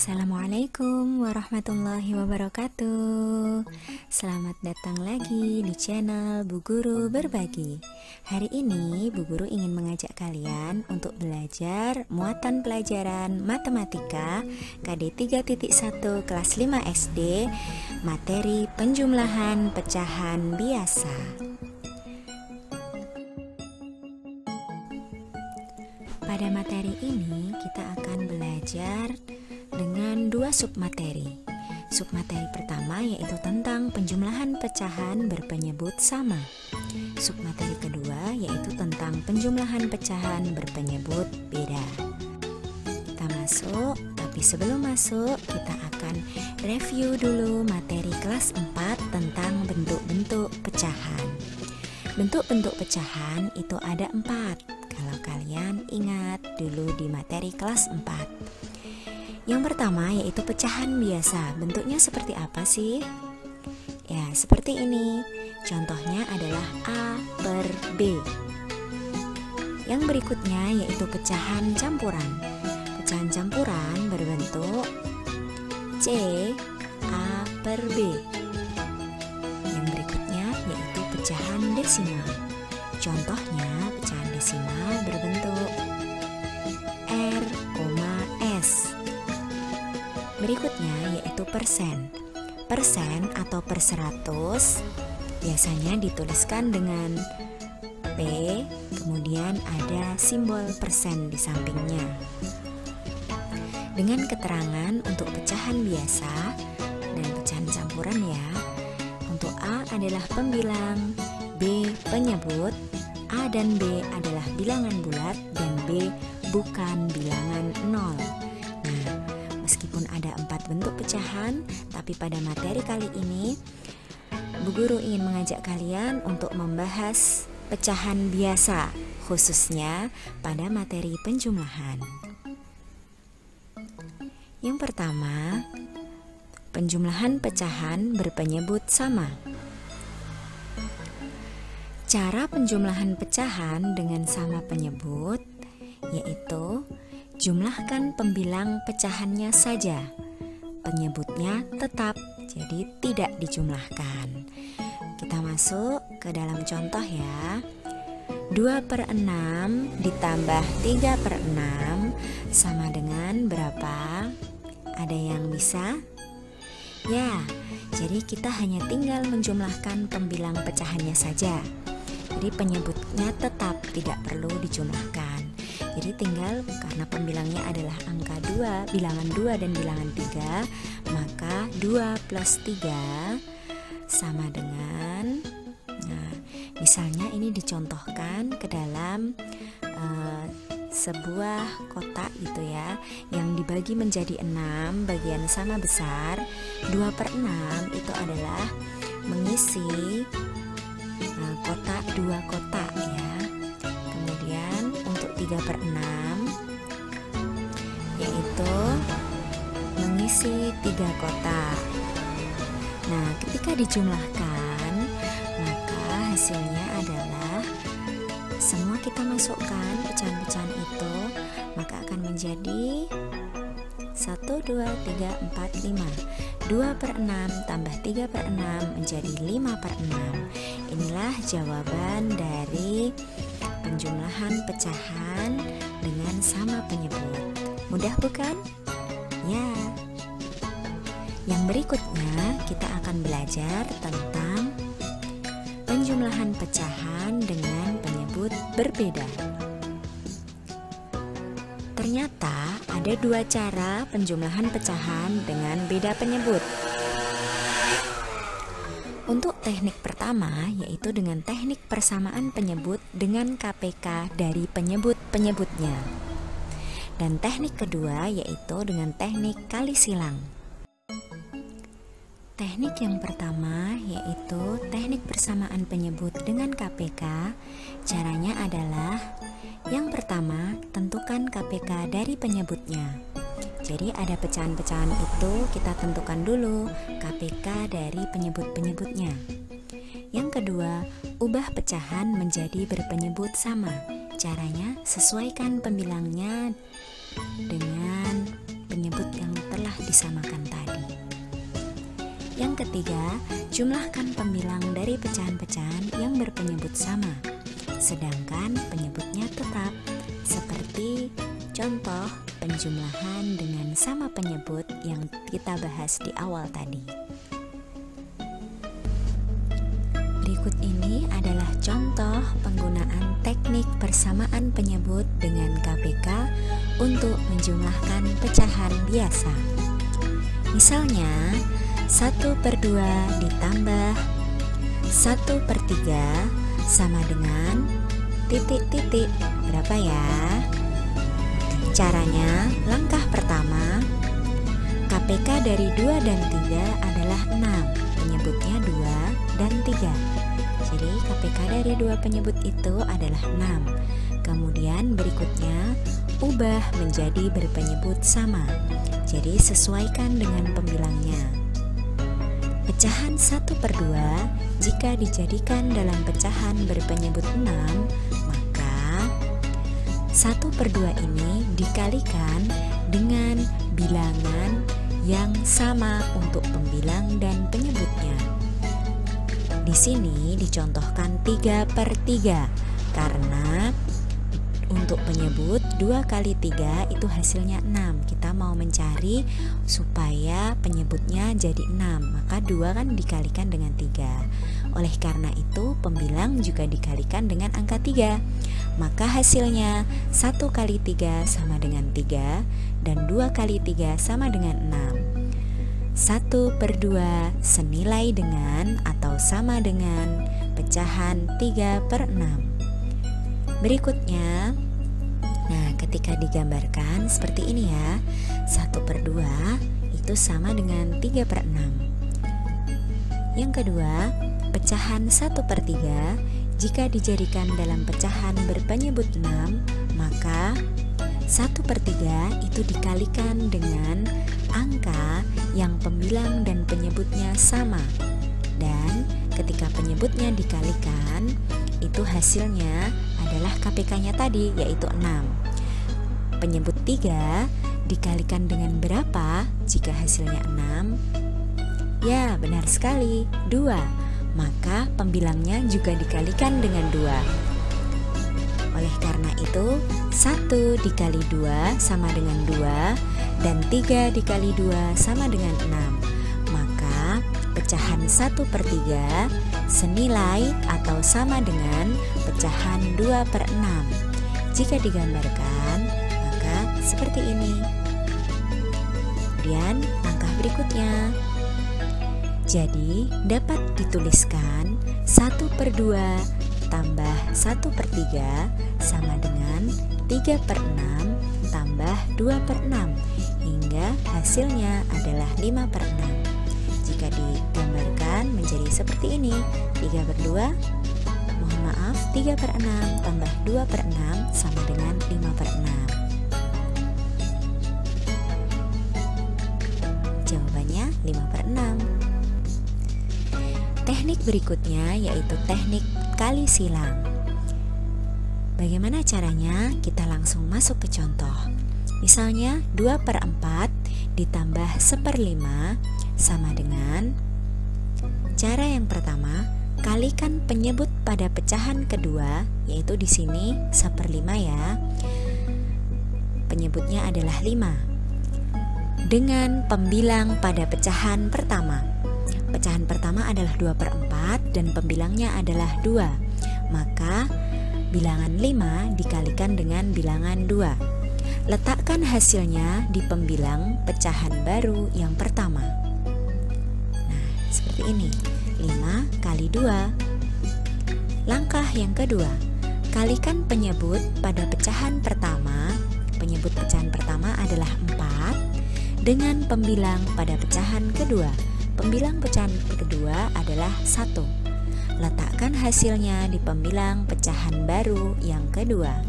Assalamualaikum warahmatullahi wabarakatuh. Selamat datang lagi di channel Bu Guru Berbagi. Hari ini Bu Guru ingin mengajak kalian untuk belajar muatan pelajaran matematika KD 3.1 kelas 5 SD, materi penjumlahan pecahan biasa. Pada materi ini kita akan belajar dengan dua submateri. Submateri pertama yaitu tentang penjumlahan pecahan berpenyebut sama. Submateri kedua yaitu tentang penjumlahan pecahan berpenyebut beda. Kita masuk, tapi sebelum masuk kita akan review dulu materi kelas 4 tentang bentuk-bentuk pecahan. Bentuk-bentuk pecahan itu ada 4. Kalau kalian ingat dulu di materi kelas 4. Yang pertama yaitu pecahan biasa. Bentuknya seperti apa sih? Ya, seperti ini. Contohnya adalah A per B. Yang berikutnya yaitu pecahan campuran. Pecahan campuran berbentuk C A per B. Yang berikutnya yaitu pecahan desimal. Contohnya pecahan desimal berbentuk R, S. Berikutnya yaitu persen. Persen atau per 100 biasanya dituliskan dengan P, kemudian ada simbol persen di sampingnya. Dengan keterangan untuk pecahan biasa dan pecahan campuran ya. Untuk A adalah pembilang, B penyebut, A dan B adalah bilangan bulat, dan B bukan bilangan nol. Nah, meskipun ada 4 bentuk pecahan, tapi pada materi kali ini Bu Guru ingin mengajak kalian untuk membahas pecahan biasa, khususnya pada materi penjumlahan. Yang pertama, penjumlahan pecahan berpenyebut sama. Cara penjumlahan pecahan dengan sama penyebut yaitu jumlahkan pembilang pecahannya saja. Penyebutnya tetap, jadi tidak dijumlahkan. Kita masuk ke dalam contoh ya. 2 per 6 ditambah 3 per 6 sama dengan berapa? Ada yang bisa? Ya, jadi kita hanya tinggal menjumlahkan pembilang pecahannya saja. Jadi penyebutnya tetap tidak perlu dijumlahkan. Jadi tinggal karena pembilangnya adalah angka 2, bilangan 2 dan bilangan 3, maka 2 plus 3 sama dengan, nah misalnya ini dicontohkan ke dalam sebuah kotak gitu ya, yang dibagi menjadi 6 bagian sama besar. 2 per 6 itu adalah mengisi kotak 2 kotak ya. Kemudian untuk 3 per 6 yaitu mengisi 3 kotak. Nah, ketika dijumlahkan maka hasilnya adalah semua kita masukkan pecahan-pecahan itu, maka akan menjadi 1, 2, 3, 4, 5. 2 per 6 tambah 3 per 6 menjadi 5 per 6. Inilah jawaban dari penjumlahan pecahan dengan sama penyebut. Mudah bukan? Ya. Yang berikutnya kita akan belajar tentang penjumlahan pecahan dengan penyebut berbeda. Ternyata ada 2 cara penjumlahan pecahan dengan beda penyebut. Untuk teknik pertama yaitu dengan teknik persamaan penyebut dengan KPK dari penyebut-penyebutnya. Dan teknik kedua yaitu dengan teknik kali silang. Teknik yang pertama yaitu teknik persamaan penyebut dengan KPK. Caranya adalah yang pertama, tentukan KPK dari penyebutnya. Jadi ada pecahan-pecahan itu kita tentukan dulu KPK dari penyebut-penyebutnya. Yang kedua, ubah pecahan menjadi berpenyebut sama. Caranya sesuaikan pembilangnya dengan penyebut yang telah disamakan tadi. Yang ketiga, jumlahkan pembilang dari pecahan-pecahan yang berpenyebut sama, sedangkan penyebutnya tetap, seperti contoh penjumlahan dengan sama penyebut yang kita bahas di awal tadi. Berikut ini adalah contoh penggunaan teknik persamaan penyebut dengan KPK untuk menjumlahkan pecahan biasa. Misalnya, 1/2 ditambah 1/3 sama dengan titik-titik. Berapa ya? Caranya, langkah pertama, KPK dari 2 dan 3 adalah 6. Penyebutnya 2 dan 3. Jadi KPK dari 2 penyebut itu adalah 6. Kemudian berikutnya, ubah menjadi berpenyebut sama. Jadi sesuaikan dengan pembilangnya. Pecahan 1/2 jika dijadikan dalam pecahan berpenyebut 6, maka 1/2 ini dikalikan dengan bilangan yang sama untuk pembilang dan penyebutnya. Di sini dicontohkan 3/3 karena untuk penyebut 2 kali 3 itu hasilnya 6. Kita mau mencari supaya penyebutnya jadi 6, maka 2 kan dikalikan dengan 3. Oleh karena itu pembilang juga dikalikan dengan angka 3. Maka hasilnya 1 kali 3 sama dengan 3 dan 2 kali 3 sama dengan 6. 1/2 senilai dengan atau sama dengan pecahan 3/6. Berikutnya, nah ketika digambarkan seperti ini ya, 1/2 itu sama dengan 3/6. Yang kedua, pecahan 1/3 jika dijadikan dalam pecahan berpenyebut 6, maka 1/3 itu dikalikan dengan angka yang pembilang dan penyebutnya sama. Dan ketika penyebutnya dikalikan, itu hasilnya adalah KPK-nya tadi, yaitu 6. Penyebut 3 dikalikan dengan berapa jika hasilnya 6? Ya, benar sekali, 2. Maka pembilangnya juga dikalikan dengan 2. Oleh karena itu, 1 dikali 2 sama dengan 2 dan 3 dikali 2 sama dengan 6. Maka pecahan 1/3 senilai atau sama dengan pecahan 2/6. Jika digambarkan, maka seperti ini. Kemudian langkah berikutnya. Jadi dapat dituliskan 1/2 tambah 1/3 sama dengan 3/6 tambah 2/6 hingga hasilnya adalah 5/6. Jika digambarkan menjadi seperti ini, 3/6 tambah 2/6 sama dengan 5/6. Jawabannya 5/6. Teknik berikutnya yaitu teknik kali silang. Bagaimana caranya? Kita langsung masuk ke contoh. Misalnya 2/4 ditambah 1/5 sama dengan, cara yang pertama, kalikan penyebut pada pecahan kedua, yaitu di sini 1/5 ya. Penyebutnya adalah 5. Dengan pembilang pada pecahan pertama. Pecahan pertama adalah 2/4 dan pembilangnya adalah 2. Maka bilangan 5 dikalikan dengan bilangan 2. Letakkan hasilnya di pembilang pecahan baru yang pertama. Nah, seperti ini. 5 kali 2. Langkah yang kedua, kalikan penyebut pada pecahan pertama. Penyebut pecahan pertama adalah 4 dengan pembilang pada pecahan kedua. Pembilang pecahan kedua adalah 1. Letakkan hasilnya di pembilang pecahan baru yang kedua.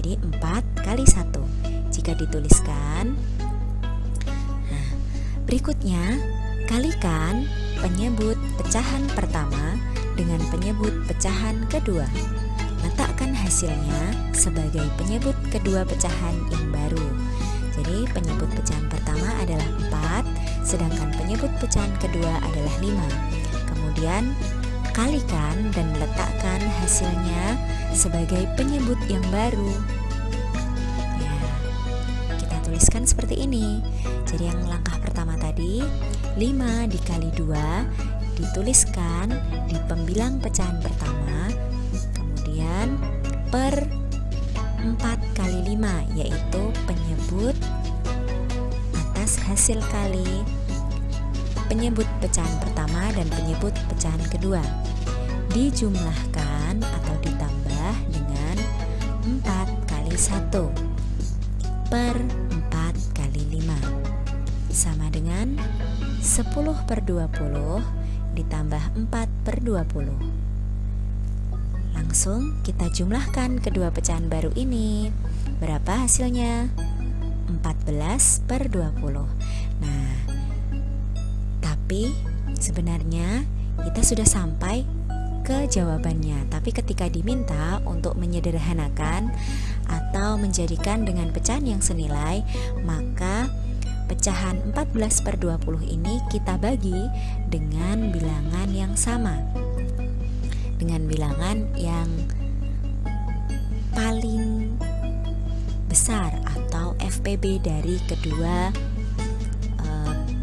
Jadi 4 kali 1. Jika dituliskan, nah, berikutnya kalikan penyebut pecahan pertama dengan penyebut pecahan kedua. Letakkan hasilnya sebagai penyebut kedua pecahan yang baru. Jadi penyebut pecahan pertama adalah 4 sedangkan penyebut pecahan kedua adalah 5. Kemudian kalikan dan letakkan hasilnya sebagai penyebut yang baru. Ya, kita tuliskan seperti ini. Jadi yang langkah pertama tadi, 5 dikali 2 dituliskan di pembilang pecahan pertama, kemudian per 4 kali 5, yaitu penyebut atas hasil kali penyebut pecahan pertama dan penyebut pecahan kedua, dijumlahkan atau ditambah dengan 4 kali 1 per 4 kali 5 sama dengan 10 per 20 ditambah 4 per 20. Langsung kita jumlahkan kedua pecahan baru ini. Berapa hasilnya? 14 per 20. Nah, tapi sebenarnya kita sudah sampai ke jawabannya. Tapi ketika diminta untuk menyederhanakan atau menjadikan dengan pecahan yang senilai, maka pecahan 14 per 20 ini kita bagi dengan bilangan yang sama, dengan bilangan yang paling besar atau FPB dari kedua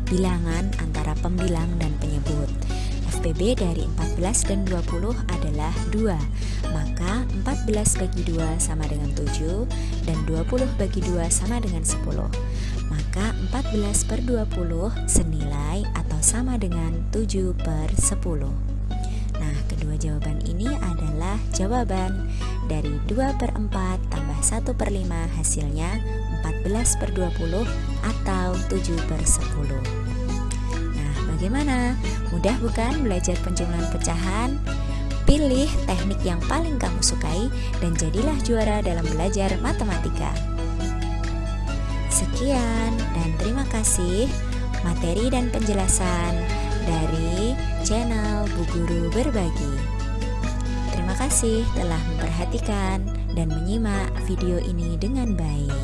bilangan antara pembilang dan penyebut. FPB dari 14 dan 20 adalah 2. Maka 14 bagi 2 sama dengan 7 dan 20 bagi 2 sama dengan 10. Maka 14 per 20 senilai atau sama dengan 7 per 10. Nah, kedua jawaban ini adalah jawaban dari 2 per 4 tambah 1 per 5, hasilnya 14 per 20 atau 7 per 10. Nah, bagaimana? Mudah bukan belajar penjumlahan pecahan? Pilih teknik yang paling kamu sukai dan jadilah juara dalam belajar matematika. Sekian dan terima kasih materi dan penjelasan dari channel Bu Guru Berbagi. Terima kasih telah memperhatikan dan menyimak video ini dengan baik.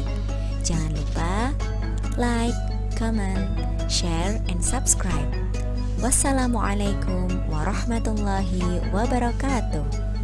Jangan lupa like, comment, share, and subscribe. Wassalamualaikum warahmatullahi wabarakatuh.